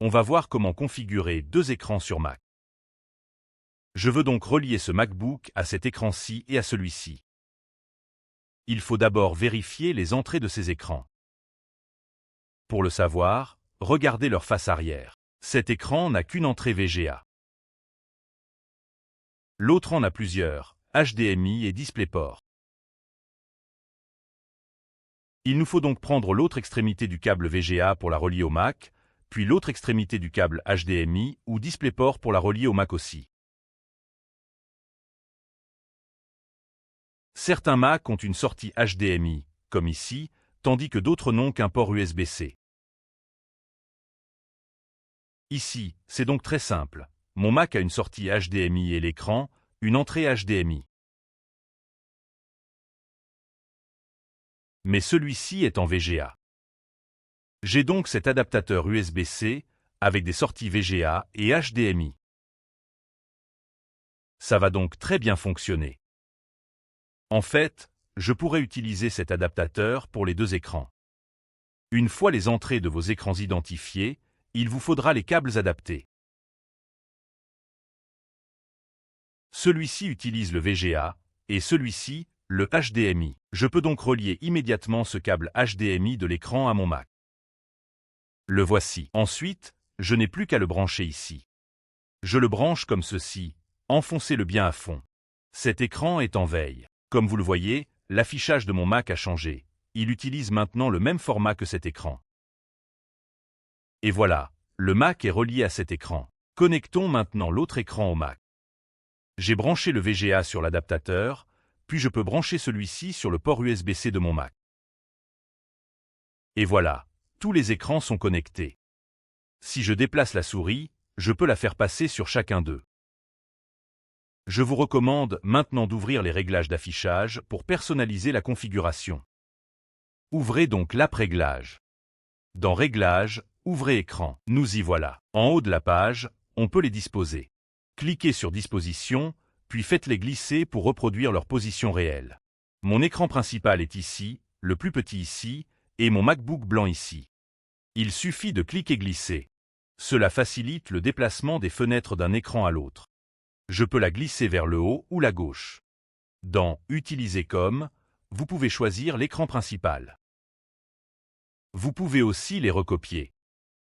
On va voir comment configurer deux écrans sur Mac. Je veux donc relier ce MacBook à cet écran-ci et à celui-ci. Il faut d'abord vérifier les entrées de ces écrans. Pour le savoir, regardez leur face arrière. Cet écran n'a qu'une entrée VGA. L'autre en a plusieurs, HDMI et DisplayPort. Il nous faut donc prendre l'autre extrémité du câble VGA pour la relier au Mac, puis l'autre extrémité du câble HDMI ou DisplayPort pour la relier au Mac aussi. Certains Mac ont une sortie HDMI, comme ici, tandis que d'autres n'ont qu'un port USB-C. Ici, c'est donc très simple. Mon Mac a une sortie HDMI et l'écran, une entrée HDMI. Mais celui-ci est en VGA. J'ai donc cet adaptateur USB-C avec des sorties VGA et HDMI. Ça va donc très bien fonctionner. En fait, je pourrais utiliser cet adaptateur pour les deux écrans. Une fois les entrées de vos écrans identifiées, il vous faudra les câbles adaptés. Celui-ci utilise le VGA et celui-ci, le HDMI. Je peux donc relier immédiatement ce câble HDMI de l'écran à mon Mac. Le voici. Ensuite, je n'ai plus qu'à le brancher ici. Je le branche comme ceci, enfoncez-le bien à fond. Cet écran est en veille. Comme vous le voyez, l'affichage de mon Mac a changé. Il utilise maintenant le même format que cet écran. Et voilà, le Mac est relié à cet écran. Connectons maintenant l'autre écran au Mac. J'ai branché le VGA sur l'adaptateur, puis je peux brancher celui-ci sur le port USB-C de mon Mac. Et voilà, tous les écrans sont connectés. Si je déplace la souris, je peux la faire passer sur chacun d'eux. Je vous recommande maintenant d'ouvrir les réglages d'affichage pour personnaliser la configuration. Ouvrez donc l'app Réglages. Dans Réglages, ouvrez Écran. Nous y voilà. En haut de la page, on peut les disposer. Cliquez sur Disposition, puis faites-les glisser pour reproduire leur position réelle. Mon écran principal est ici, le plus petit ici, et mon MacBook blanc ici. Il suffit de cliquer glisser. Cela facilite le déplacement des fenêtres d'un écran à l'autre. Je peux la glisser vers le haut ou la gauche. Dans Utiliser comme, vous pouvez choisir l'écran principal. Vous pouvez aussi les recopier.